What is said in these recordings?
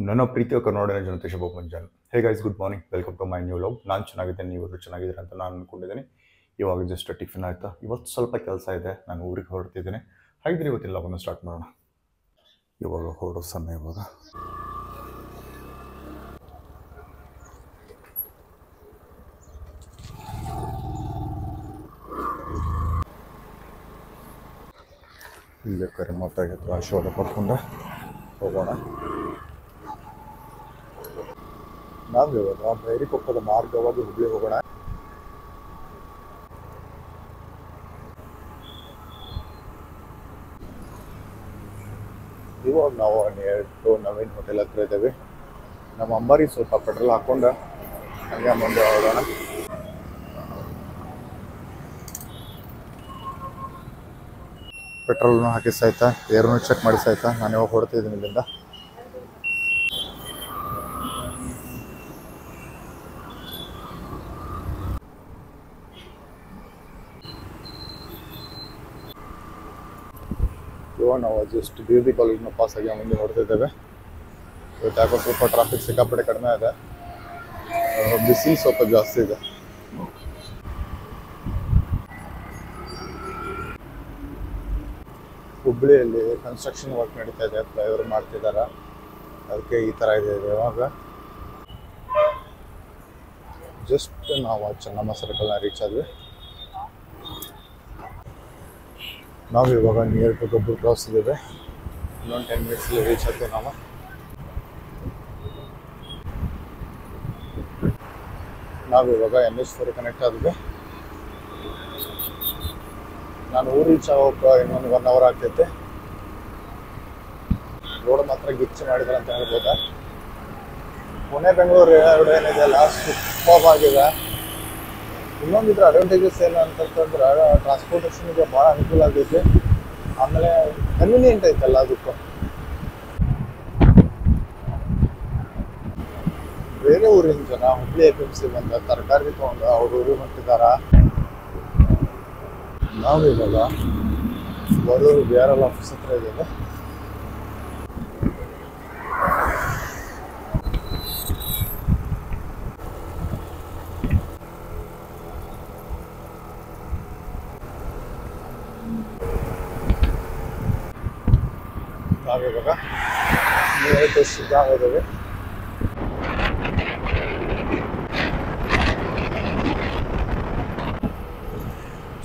ನನ್ನ ಪ್ರೀತಿಯ ಕನ್ನಡ ಜನತೆ ಶುಭ ಮುಂಜಾನೆ. Hey guys, good morning, welcome to my new vlog. ನಾನು ಚೆನ್ನಾಗಿದ್ದೇನೆ, ನೀವು ಚೆನ್ನಾಗಿದ್ದೀರ ಅಂತ ನಾನು ಅಂದ್ಕೊಂಡಿದ್ದೀನಿ. ಇವಾಗ ಜಸ್ಟ್ ಟಿಫಿನ್ ಆಯಿತಾ. ಇವತ್ತು ಸ್ವಲ್ಪ ಕೆಲಸ ಇದೆ, ನಾನು ಊರಿಗೆ ಹೊರಡ್ತಿದ್ದೀನಿ. ಹಾಗಿದ್ರೆ ಇವತ್ತಿಲ್ಲ ಒಂದು ಸ್ಟಾರ್ಟ್ ಮಾಡೋಣ. ಇವಾಗ ಹೊರಡೋ ಸಮಯ. ಇವಾಗ ಇಲ್ಲೇ ಕರಿಮತ್ತಾಗಿ ಹತ್ರ ಆಶೀರ್ವಾದ ಪಡ್ಕೊಂಡು ಹೋಗೋಣ. ನಾವು ಇವಾಗ ಬೈರಿಕೊಪ್ಪದ ಮಾರ್ಗವಾಗಿ ಹುಬ್ಳಿ ಹೋಗೋಣ. ಇವಾಗ ನಾವು ನಿಯರ್ ಟು ನವೀನ್ ಹೋಟೆಲ್ ಹತ್ರ ಇದ್ದೇವೆ. ನಮ್ಮ ಅಂಬಾರಿಗೆ ಸ್ವಲ್ಪ ಪೆಟ್ರೋಲ್ ಹಾಕ್ಕೊಂಡು ಹಂಗೆ ಮುಂದೆ ಹೋಗೋಣ. ಪೆಟ್ರೋಲ್ನು ಹಾಕಿ ಸಾಯ್ತಾ, ಏರ್ನು ಚೆಕ್ ಮಾಡಿ ಸಾಯ್ತಾ. ನಾನು ಇವಾಗ ಹೊಡ್ತಿದ್ದೀನಿ ಇಲ್ಲಿಂದ. ಇವಾಗ ನಾವು ಜಸ್ಟ್ BB ಕಾಲೇಜ್ನ ಪಾಸ್ ಆಗಿ ಮುಂದೆ ಹೊಡ್ತಿದ್ದೇವೆ. ಇವತ್ತು ಯಾಕೋ ಸ್ವಲ್ಪ ಟ್ರಾಫಿಕ್ ಸಿಕ್ಕಾಪಟ್ಟೆ ಕಡಿಮೆ ಇದೆ, ಬಿಸಿಲು ಸ್ವಲ್ಪ ಜಾಸ್ತಿ ಇದೆ. ಹುಬ್ಳಿಯಲ್ಲಿ ಕನ್ಸ್ಟ್ರಕ್ಷನ್ ವರ್ಕ್ ನಡೀತಾ ಇದೆ, ಫ್ಲೈಓವರ್ ಮಾಡ್ತಿದ್ದಾರೆ, ಅದಕ್ಕೆ ಈ ಥರ ಇದೆ. ಇವಾಗ ಜಸ್ಟ್ ನಾವು ಚೆನ್ನಮ್ಮ ಸರ್ಕಲ್ನ ರೀಚ್ ಆದ್ವಿ. ನಾವು ಇವಾಗ ನಿಯರ್ ಟು ಗಬ್ಬೂರ್ ಕ್ರಾಸ್ ಇದ್ದೇವೆ. ಇನ್ನೊಂದು 10 ಮಿನಿಟ್ಸಲ್ಲಿ ರೀಚ್ ಆಗ್ತೀವಿ ನಾವು. ಇವಾಗ NH4 ಕನೆಕ್ಟ್ ಆದ್ವಿ. ನಾನು ಊರು ರೀಚ್ ಆಗೋಕೆ ಇನ್ನೊಂದು 1 ಅವರ್ ಆಗ್ತೈತೆ. ರೋಡ್ ಮಾತ್ರ ಗಿಚ್ಚು ಮಾಡಿದ್ದಾರೆ ಅಂತ ಹೇಳ್ಬೋದಾ. ಪುಣೆ ಬೆಂಗಳೂರು ಎರಡು ಏನಿದೆ ಲಾಸ್ಟ್ ಸೂಪರ್ ಆಗಿದೆ. ಇನ್ನೊಂದಿದ್ರೆ ಅಡ್ವಾಂಟೇಜಸ್ ಏನು ಅಂತಂತಂದ್ರೆ ಟ್ರಾನ್ಸ್ಪೋರ್ಟೇಷನ್ಗೆ ಭಾಳ ಅನುಕೂಲ ಆಗೈತಿ. ಆಮೇಲೆ ಕನ್ವೀನಿಯೆಂಟ್ ಐತಲ್ಲ ಅದಕ್ಕೂ. ಬೇರೆ ಊರಿನ ಜನ ಹುಬ್ಳಿ APMC ಬಂದ ತರಕಾರಿ ತೊಗೊಂಡು ಅವ್ರ ಊರಿಗೆ ಹೊಂಟಿದಾರ. ನಾವು ಇವಾಗ ಬರೋರು BRL ಆಫೀಸ್ ಹತ್ರ ಇದ್ದೇವೆ. ನಾವಿವಾಗ ನೀರು ಶಿಗ್ಗಾಂವ್ ಇದ್ದೇವೆ.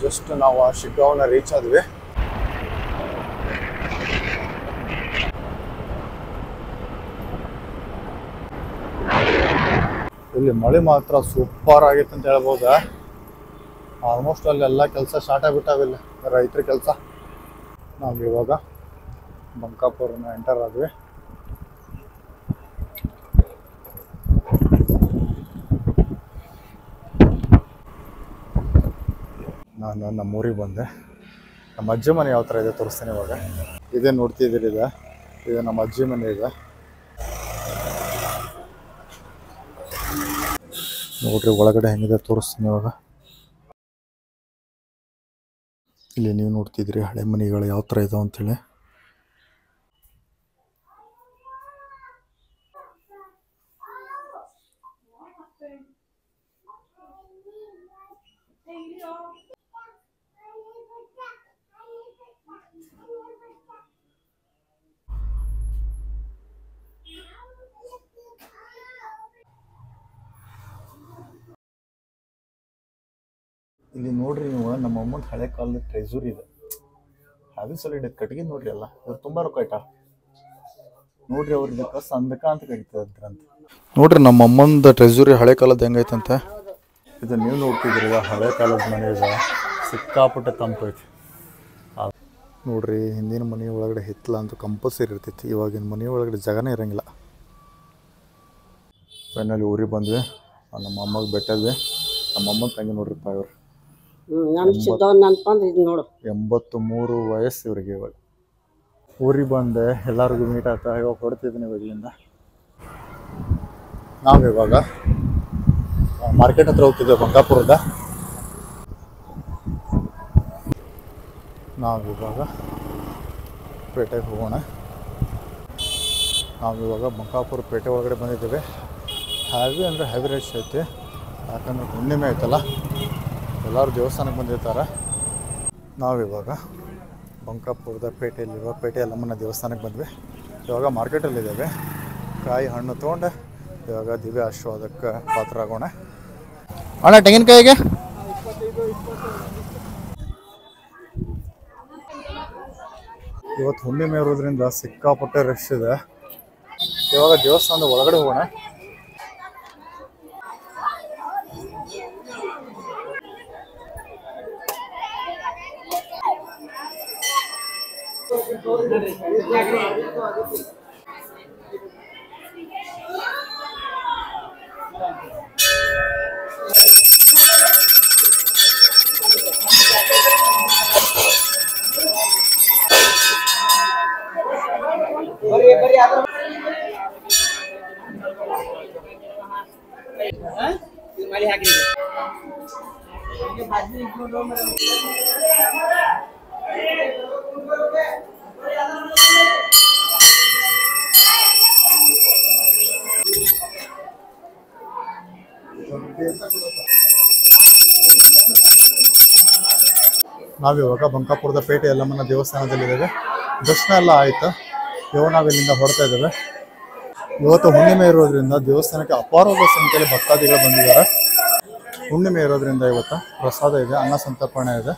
ಜಸ್ಟ್ ನಾವು ಆ ಶಿಗ್ಗಾಂವ್ನ ರೀಚ್ ಆದ್ವಿ. ಇಲ್ಲಿ ಮಳೆ ಮಾತ್ರ ಸೂಪರ್ ಆಗೈತೆ ಅಂತ ಹೇಳ್ಬೋದಾ. ಆಲ್ಮೋಸ್ಟ್ ಅಲ್ಲೆಲ್ಲ ಕೆಲಸ ಸ್ಟಾರ್ಟ್ ಆಗಿಬಿಟ್ಟಾವಿಲ್ಲ, ರೈತರ ಕೆಲಸ. ನಾವು ಇವಾಗ ಬಂಕಾಪುರನ ಎಂಟರ್ ಆದ್ವಿ. ನಾನು ನಮ್ಮೂರಿಗೆ ಬಂದೆ. ನಮ್ಮ ಅಜ್ಜಿ ಮನೆ ಯಾವ ಥರ ಇದೆ ತೋರಿಸ್ತೇನೆ ಇವಾಗ. ಇದೇ ನೋಡ್ತಿದ್ದೀರಿ, ಇದು ನಮ್ಮ ಅಜ್ಜಿ ಮನೆ ಇದೆ ನೋಡ್ರಿ. ಒಳಗಡೆ ಹೆಂಗಿದೆ ತೋರಿಸ್ತೀನಿ ಇವಾಗ. ಇಲ್ಲಿ ನೀವು ನೋಡ್ತಿದ್ರಿ ಹಳೆ ಮನೆಗಳು ಯಾವ ಥರ ಇದಾವೆ ಅಂತೇಳಿ. ಇಲ್ಲಿ ನೋಡ್ರಿ ನೀವು, ನಮ್ಮ ಅಮ್ಮನ ಹಳೆ ಕಾಲದ ಟ್ರೆಜುರಿ ಇದೆ. ಹ್ಯಾವಿ ಸಾಲಿಡ್ ಇದೆ, ಕಟ್ಟಿಗೆ ನೋಡ್ರಿ ಅಲ್ಲ. ಇವ್ರು ತುಂಬ ರೊಕ್ಕ ಇಟ್ಟ ನೋಡ್ರಿ. ಅವ್ರ ಇದಕ್ಕೆ ಸಂದಕ ಅಂತ ಕರಿತದಂತ. ನೋಡ್ರಿ ನಮ್ಮ ಅಮ್ಮಂದು ಟ್ರೆಜುರಿ ಹಳೆ ಕಾಲದ ಹೆಂಗೈತಂತೆ. ಇದು ನೀವು ನೋಡ್ತಿದ್ರಿ ಹಳೆ ಕಾಲದ ಮನೆ ಇದೆ, ಸಿಕ್ಕಾಪಟ್ಟೆ ತಂಪೈತಿ. ನೋಡ್ರಿ ಹಿಂದಿನ ಮನೆ ಒಳಗಡೆ ಹಿತ್ತಲ ಅಂತ ಕಂಪಲ್ಸರಿ ಇರ್ತೈತಿ. ಇವಾಗಿನ ಮನೆ ಒಳಗಡೆ ಜಾಗನೇ ಇರಂಗಿಲ್ಲ. ಫೈನಲಿ ಊರಿಗೆ ಬಂದ್ವಿ. ನಮ್ಮ ಅಮ್ಮಗೆ ಬೆಟ್ಟದ್ವಿ. ನಮ್ಮ ಅಮ್ಮನ ತಂಗಿ ನೋಡ್ರಿಪ್ಪ ಇವ್ರು. 83 ವಯಸ್ಸು ಇವ್ರಿಗೆ. ಇವಾಗ ಊರಿಗೆ ಬಂದೆ, ಎಲ್ಲರಿಗೂ ಮೀಟ್ ಆಗ್ತಾ. ಇವಾಗ ಹೊಡ್ತಿದ್ದೀನಿ ಇವಾಗಲಿಂದ. ನಾವಿವಾಗ ಮಾರ್ಕೆಟ್ ಹತ್ರ ಹೋಗ್ತಿದ್ದೇವೆ ಬಂಕಾಪುರದ. ನಾವಿವಾಗ ಪೇಟೆಗೆ ಹೋಗೋಣ. ನಾವು ಇವಾಗ ಬಂಕಾಪುರ ಪೇಟೆ ಒಳಗಡೆ ಬಂದಿದ್ದೇವೆ. ಹೆವಿ ಅಂದರೆ ಹೆವಿ ರಶ್ ಐತಿ, ಯಾಕಂದ್ರೆ ಹುಣ್ಣಿಮೆ ಐತಲ್ಲ, ಎಲ್ಲರೂ ದೇವಸ್ಥಾನಕ್ಕೆ ಬಂದಿರ್ತಾರೆ. ನಾವಿವಾಗ ಬಂಕಾಪುರದ ಪೇಟೆಯಲ್ಲಿರುವ ಪೇಟೆ ಯಲ್ಲಮ್ಮನ ದೇವಸ್ಥಾನಕ್ಕೆ ಬಂದ್ವಿ. ಇವಾಗ ಮಾರ್ಕೆಟಲ್ಲಿದ್ದೇವೆ. ಕಾಯಿ ಹಣ್ಣು ತೊಗೊಂಡು ಇವಾಗ ದಿವ್ಯ ಆಶೀರ್ವಾದಕ್ಕೆ ಪಾತ್ರ ಆಗೋಣ. ಅಣ್ಣ ತೆಂಗಿನಕಾಯಿಗೆ ಇವತ್ತು ಹುಣ್ಣಿಮೆ ಇರೋದ್ರಿಂದ ಸಿಕ್ಕಾಪಟ್ಟೆ ರಶ್ ಇದೆ. ಇವಾಗ ದೇವಸ್ಥಾನದ ಒಳಗಡೆ ಹೋಗೋಣ. ನಾವಿವಾಗ ಬಂಕಾಪುರದ ಪೇಟೆ ಯಲ್ಲಮ್ಮನ ದೇವಸ್ಥಾನದಲ್ಲಿದ್ದೇವೆ. ದರ್ಶನ ಎಲ್ಲ ಆಯ್ತು. ಇವಾಗ ನಾವಿಲ್ಲಿಂದ ಹೊರಡ್ತಾ ಇದ್ದೇವೆ. ಇವತ್ತು ಹುಣ್ಣಿಮೆ ಇರೋದ್ರಿಂದ ದೇವಸ್ಥಾನಕ್ಕೆ ಅಪಾರವಾದ ಸಂಖ್ಯೆಯಲ್ಲಿ ಭಕ್ತಾದಿಗಳು ಬಂದಿದ್ದಾರೆ. ಹುಣ್ಣಿಮೆ ಇರೋದ್ರಿಂದ ಇವತ್ತು ಪ್ರಸಾದ ಇದೆ, ಅನ್ನ ಸಂತರ್ಪಣೆ ಇದೆ.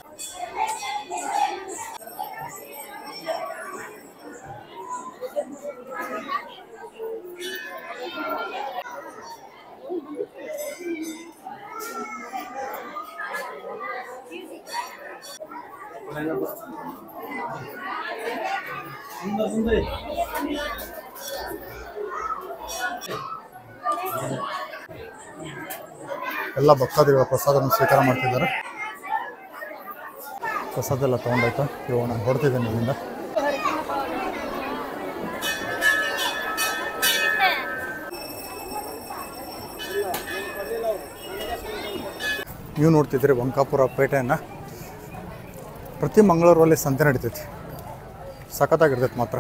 ಎಲ್ಲ ಭಕ್ತಾದಿಗಳ ಪ್ರಸಾದವನ್ನು ಸ್ವೀಕಾರ ಮಾಡ್ತಿದ್ದಾರೆ. ಪ್ರಸಾದ ಎಲ್ಲ ತೊಗೊಂಡಾಯ್ತು. ಇವಾಗ ನಾನು ಹೊರಡ್ತಿದ್ದೇನೆ ಇಲ್ಲಿಂದ. ನೀವು ನೋಡ್ತಿದ್ದೀರಿ ಬಂಕಾಪುರ ಪೇಟೆಯನ್ನು. ಪ್ರತಿ ಮಂಗಳವಾರಲ್ಲಿ ಸಂತೆ ನಡೀತೈತಿ. ಸಖತ್ತಾಗಿರ್ತೈತಿ ಮಾತ್ರ.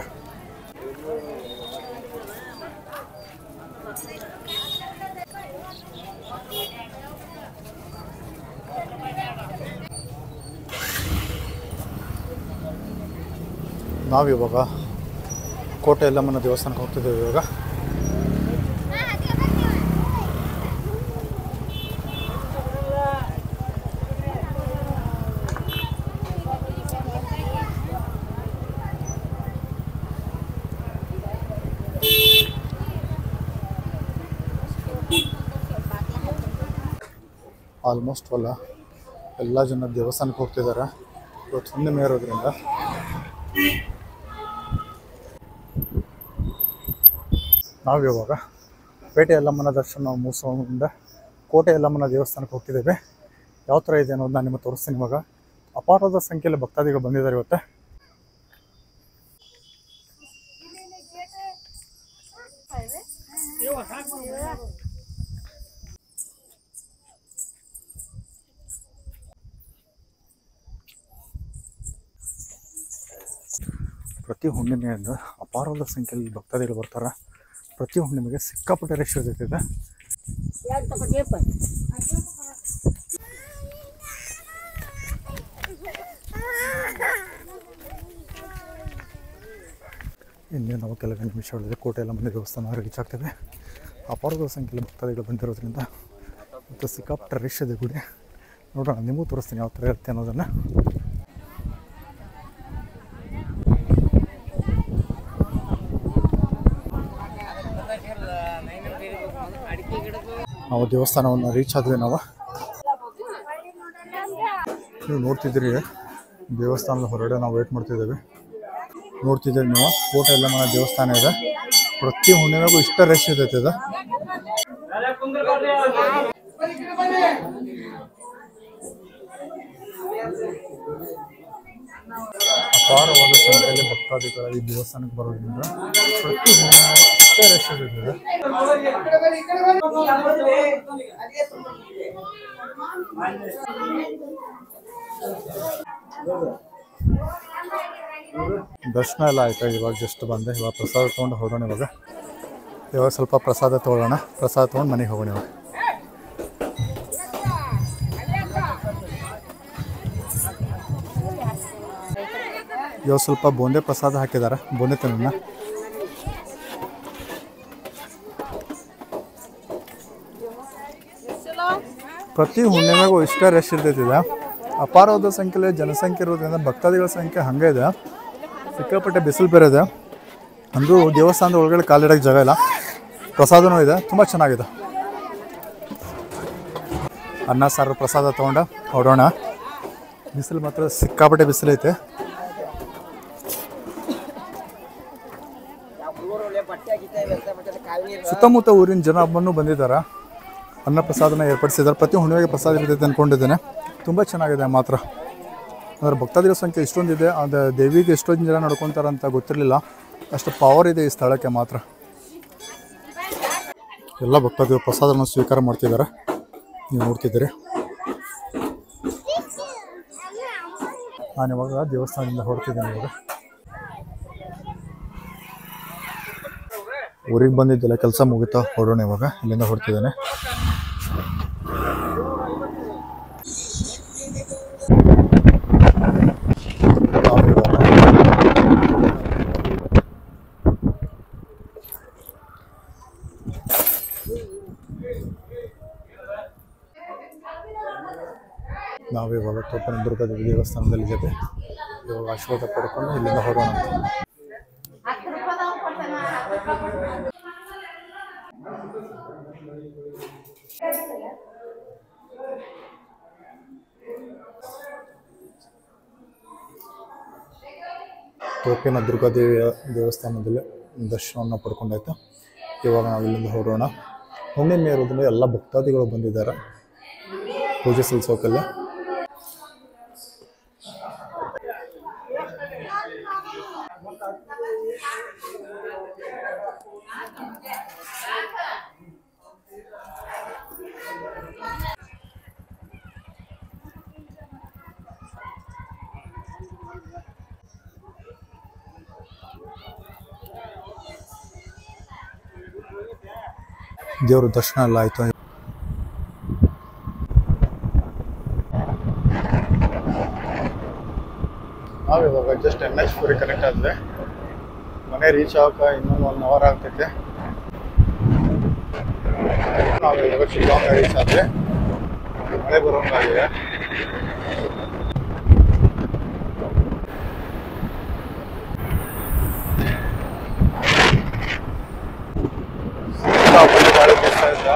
ನಾವಿವಾಗ ಕೋಟೆ ಯಲ್ಲಮ್ಮನ ದೇವಸ್ಥಾನಕ್ಕೆ ಹೋಗ್ತಿದ್ದೇವೆ. ಇವಾಗ ಆಲ್ಮೋಸ್ಟ್ ಎಲ್ಲ ಜನ ದೇವಸ್ಥಾನಕ್ಕೆ ಹೋಗ್ತಿದ್ದಾರೆ. ಇವತ್ತು ಹುಣ್ಣಿಮೆ ಇರೋದ್ರಿಂದ ನಾವಿವಾಗ ಪೇಟೆ ಯಲ್ಲಮ್ಮನ ದರ್ಶನ ಮುಗಿಸೋದ್ರಿಂದ ಕೋಟೆ ಯಲ್ಲಮ್ಮನ ದೇವಸ್ಥಾನಕ್ಕೆ ಹೋಗ್ತಿದ್ದೇವೆ. ಯಾವ ಥರ ಇದೆ ಅನ್ನೋದು ನಾನು ನಿಮಗೆ ತೋರಿಸ್ತೀನಿ. ಇವಾಗ ಅಪಾರವಾದ ಸಂಖ್ಯೆಯಲ್ಲಿ ಭಕ್ತಾದಿಗಳು ಬಂದಿದ್ದಾರೆ ಇವತ್ತು. ಪ್ರತಿ ಹುಣ್ಣಿಮೆಯಿಂದ ಅಪಾರವಾದ ಸಂಖ್ಯೆಯಲ್ಲಿ ಭಕ್ತಾದಿಗಳು ಬರ್ತಾರೆ. ಪ್ರತಿ ಹುಣ್ಣಿಮೆಗೆ ಸಿಕ್ಕಾಪಟ್ಟೆ ರಶ್ ಇರ್ತೈತಿದೆ. ಇನ್ನೇ ನಾವು ಕೆಲವು ನಿಮಿಷಗಳಲ್ಲಿ ಕೋಟೆ ಯಲ್ಲಮ್ಮನ ದೇವಸ್ಥಾನ ರೀಚ್ ಆಗ್ತೇವೆ. ಅಪಾರವಾದ ಸಂಖ್ಯೆಯಲ್ಲಿ ಭಕ್ತಾದಿಗಳು ಬಂದಿರೋದ್ರಿಂದ ಮತ್ತು ಸಿಕ್ಕಾಪಟ್ಟೆ ರಶ್ ಇದೆ ಗುಡಿ. ನೋಡೋಣ, ನಿಮಗೂ ತೋರಿಸ್ತೀನಿ ಯಾವ ಥರ ಇರುತ್ತೆ ಅನ್ನೋದನ್ನು. ನಾವು ದೇವಸ್ಥಾನವನ್ನು ರೀಚ್ ಆದ್ವಿ. ನೀವು ನೋಡ್ತಿದ್ದೀರಿ ದೇವಸ್ಥಾನದ ಹೊರಗಡೆ ನಾವು ವೇಟ್ ಮಾಡ್ತಿದ್ದೇವೆ. ನೋಡ್ತಿದ್ದೀರಿ ನೀವು, ಕೋಟೆ ಯಲ್ಲಮ್ಮನ ದೇವಸ್ಥಾನ ಇದೆ. ಪ್ರತಿ ಹುಣ್ಣಿಮೆಗೂ ಇಷ್ಟ ರಶ್ ಇರ್ತೈತೆ ಇದು. ಅಪಾರವಾದ ಸಂಖ್ಯೆಯಲ್ಲಿ ಭಕ್ತಾದಿಗಳ ಈ ದೇವಸ್ಥಾನಕ್ಕೆ ಬರೋದ್ರಿಂದ ಪ್ರತಿ ಹುಣ್ಣಿಮೆಗೂ ಇಷ್ಟ ರಶ್ ಇರ್ತೈತೆ. ದರ್ಶನ ಎಲ್ಲ ಆಯಿತು. ಇವಾಗ ಜಸ್ಟ್ ಬಂದೆ. ಇವಾಗ ಪ್ರಸಾದ ತೊಗೊಂಡು ಹೊರಡೋಣ. ಇವಾಗ ಸ್ವಲ್ಪ ಪ್ರಸಾದ ತೊಗೊಳ್ಳೋಣ. ಪ್ರಸಾದ ತೊಗೊಂಡು ಮನೆಗೆ ಹೋಗೋಣ. ಇವಾಗ ಸ್ವಲ್ಪ ಬೂಂದೆ ಪ್ರಸಾದ ಹಾಕಿದ್ದಾರೆ. ಬೂಂದೆ ತಿನ್ನೋಣ. ಪ್ರತಿ ಹುಣ್ಣಿಮೆಗೂ ಇಷ್ಟ ರಶ್ ಇರ್ತೈತಿದೆ. ಅಪಾರವಾದ ಸಂಖ್ಯೆಯಲ್ಲಿ ಜನಸಂಖ್ಯೆ ಇರೋದ್ರಿಂದ ಭಕ್ತಾದಿಗಳ ಸಂಖ್ಯೆ ಹಾಗೆ ಇದೆ. ಸಿಕ್ಕಾಪಟ್ಟೆ ಬಿಸಿಲು ಬೇರೆ ಇದೆ. ಅಂದರೂ ದೇವಸ್ಥಾನದ ಒಳಗಡೆ ಕಾಲಿಡೋಕ್ಕೆ ಜಾಗ ಇಲ್ಲ. ಪ್ರಸಾದನೂ ಇದೆ, ತುಂಬ ಚೆನ್ನಾಗಿದೆ. ಅನ್ನ ಸಾರು ಪ್ರಸಾದ ತೊಗೊಂಡು ಹೊರಡೋಣ. ಬಿಸಿಲು ಮಾತ್ರ ಸಿಕ್ಕಾಪಟ್ಟೆ ಬಿಸಿಲೈತೆ. ಸುತ್ತಮುತ್ತ ಊರಿನ ಜನ ಹಬ್ಬನೂ ಬಂದಿದ್ದಾರೆ. ಅನ್ನ ಪ್ರಸಾದನ ಏರ್ಪಡಿಸಿದ್ದಾರೆ. ಪ್ರತಿ ಹುಣ್ಣಿಮೆಗೆ ಪ್ರಸಾದ ಇರ್ತೈತೆ ಅಂದ್ಕೊಂಡಿದ್ದೇನೆ. ತುಂಬ ಚೆನ್ನಾಗಿದೆ ಮಾತ್ರ. ಅಂದರೆ ಭಕ್ತಾದಿಗಳ ಸಂಖ್ಯೆ ಇಷ್ಟೊಂದಿದೆ. ಅದು ದೇವಿಗೆ ಎಷ್ಟೊಂದು ಜನ ನಡ್ಕೊತಾರೆ ಅಂತ ಗೊತ್ತಿರಲಿಲ್ಲ. ಅಷ್ಟು ಪವರ್ ಇದೆ ಈ ಸ್ಥಳಕ್ಕೆ ಮಾತ್ರ. ಎಲ್ಲ ಭಕ್ತಾದಿಗಳು ಪ್ರಸಾದವನ್ನು ಸ್ವೀಕಾರ ಮಾಡ್ತಿದ್ದಾರೆ. ನೀವು ನೋಡ್ತಿದ್ದೀರಿ. ನಾನು ಇವಾಗ ದೇವಸ್ಥಾನದಿಂದ ಹೊರಡ್ತಿದ್ದೇನೆ. ಇವಾಗ ಊರಿಗೆ ಬಂದಿದ್ದೆಲ್ಲ ಕೆಲಸ ಮುಗಿತಾ ಹೊರಡೋಣ. ಇವಾಗ ಇಲ್ಲಿಂದ ಹೊರಡ್ತಿದ್ದೇನೆ. ನಾವಿವಾಗ ತೋಪನ ದುರ್ಗದ ದೇವಸ್ಥಾನದಲ್ಲಿದ್ದೇವೆ. ಇವಾಗ ಆಶೀರ್ವಾದ ಪಡ್ಕೊಂಡು ಇಲ್ಲಿಂದ ಹೊರಡೋಣ. ತೋಪಿನ ದುರ್ಗಾದೇವಿಯ ದೇವಸ್ಥಾನದಲ್ಲಿ ದರ್ಶನವನ್ನು ಪಡ್ಕೊಂಡಾಯ್ತು. ಇವಾಗ ನಾವು ಇಲ್ಲಿಂದ ಹೊರಡೋಣ. ಹುಣ್ಣಿಮೆ ಇರೋದ್ರಿಂದ ಎಲ್ಲ ಭಕ್ತಾದಿಗಳು ಬಂದಿದ್ದಾರೆ ಪೂಜೆ ಸಲ್ಲಿಸೋಕಲ್ಲ. ದೇವ್ರ ದರ್ಶನ ಎಲ್ಲ ಆಯಿತು. ನಾವಿವಾಗ ಜಸ್ಟ್ NH ಪುರಿ ಕನೆಕ್ಟ್ ಆದ್ರೆ ಮನೆ ರೀಚ್ ಆಗೋಕೆ ಇನ್ನೊಂದು 1 ಅವರ್ ಆಗ್ತೈತೆ. ನಾವು ಇವಾಗ ಶಿವಮೊಗ್ಗ ರೀಚ್ ಆದರೆ ಮಳೆ ಬರೋಂಗಾಗಿದೆ. ಗಾಳಿ ಬೀಸ್ತಾ ಇದ್ದ.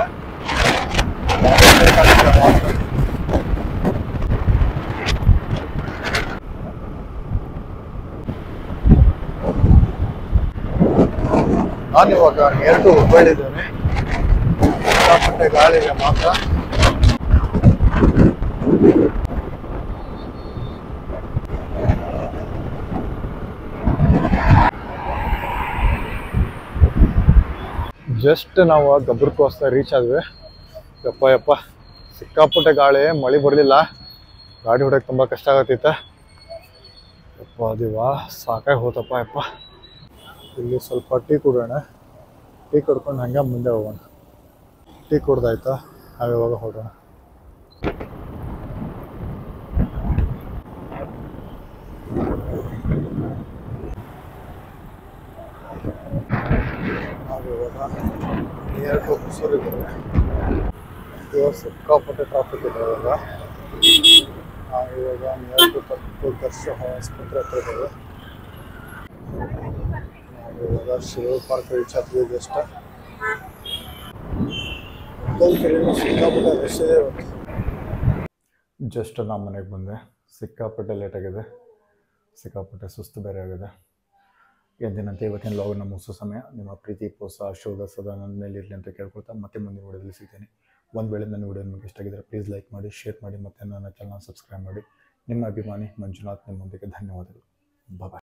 ನಾನಿವಾಗ ನಿಯರ್ ಟು ಹುಬ್ಬಳ್ಳಿದ್ದೇನೆ. ಸಿಕ್ಕಾಪಟ್ಟೆ ಗಾಳಿಗೆ ಮಾತ್ರ. ಜಸ್ಟ್ ನಾವು ಗಬ್ಬರ್ಕೋಸ್ಕರ ರೀಚ್ ಆದ್ವಿ. ಯಪ್ಪ ಸಿಕ್ಕಾಪಟ್ಟೆ ಗಾಳಿ, ಮಳೆ ಬರಲಿಲ್ಲ. ಗಾಡಿ ಹೊಡೋಕೆ ತುಂಬ ಕಷ್ಟ ಆಗತ್ತೈತೆ. ಯಪ್ಪ ದೇವಾ, ಸಾಕಾಗಿ ಹೋತಪ್ಪ ಯಪ್ಪ. ಇಲ್ಲಿ ಸ್ವಲ್ಪ ಟೀ ಕುಡಿಯೋಣ. ಟೀ ಕುಡ್ಕೊಂಡು ಹಂಗೆ ಮುಂದೆ ಹೋಗೋಣ. ಟೀ ಕುಡ್ದಾಯ್ತಾ, ನಾವಿವಾಗ ಹೊರಡೋಣ. ನಾವಿವಾಗ ನಿಯರ್ ಟು ಹೊಸೂರು ಇದ್ದೇವೆ. ಇವಾಗ ಸಿಕ್ಕಾಪಟ್ಟೆ ಟ್ರಾಫಿಕ್ ಇದೆ. ಇವಾಗ ನಾವಿವಾಗ ನಿಯರ್ ಟು ದರ್ಶ ಆಸ್ಪತ್ರೆ ಹತ್ರ ಇದ್ದೇವೆ. ನಾವಿವಾಗ ಶಿವ ಪಾರ್ಕ್ ರೀಚ್ ಆಗ್ತೀವಿ. ಜಸ್ಟ್ ಸಿಕ್ಕಾಪಟ್ಟೆ ರಶ್ ಇದೆ. ಜಸ್ಟ್ ನಮ್ಮ ಮನೆಗೆ ಬಂದೆ. ಸಿಕ್ಕಾಪಟ್ಟೆ ಲೇಟ್ ಆಗಿದೆ. ಸಿಕ್ಕಾಪಟ್ಟೆ ಸುಸ್ತು ಬೇರೆ ಆಗಿದೆ. ಎಂದಿನಂತೆ ಇವತ್ತಿನ ಲಾಗನ್ನು ಮುಗಿಸೋ ಸಮಯ. ನಿಮ್ಮ ಪ್ರೀತಿ ಪ್ರೋತ್ಸಾಹ ಆಶೀರ್ವಾದ ಸದಾ ನನ್ನ ಮೇಲೆ ಇರಲಿ ಅಂತ ಕೇಳ್ಕೊಳ್ತಾ ಮತ್ತೆ ಮುಂದಿನ ವಿಡಿಯೋದಲ್ಲಿ ಸಿಗ್ತೇನೆ. ಒಂದು ವೇಳೆ ನನ್ನ ವಿಡಿಯೋ ನಿಮಗೆ ಇಷ್ಟ ಆಗಿದ್ದರೆ ಪ್ಲೀಸ್ ಲೈಕ್ ಮಾಡಿ, ಶೇರ್ ಮಾಡಿ ಮತ್ತು ನನ್ನ ಚಾನಲ್ ಸಬ್ಸ್ಕ್ರೈಬ್ ಮಾಡಿ. ನಿಮ್ಮ ಅಭಿಮಾನಿ ಮಂಜುನಾಥ್. ನಿಮ್ಮೊಂದಿಗೆ ಧನ್ಯವಾದಗಳು. ಬಾಯ್.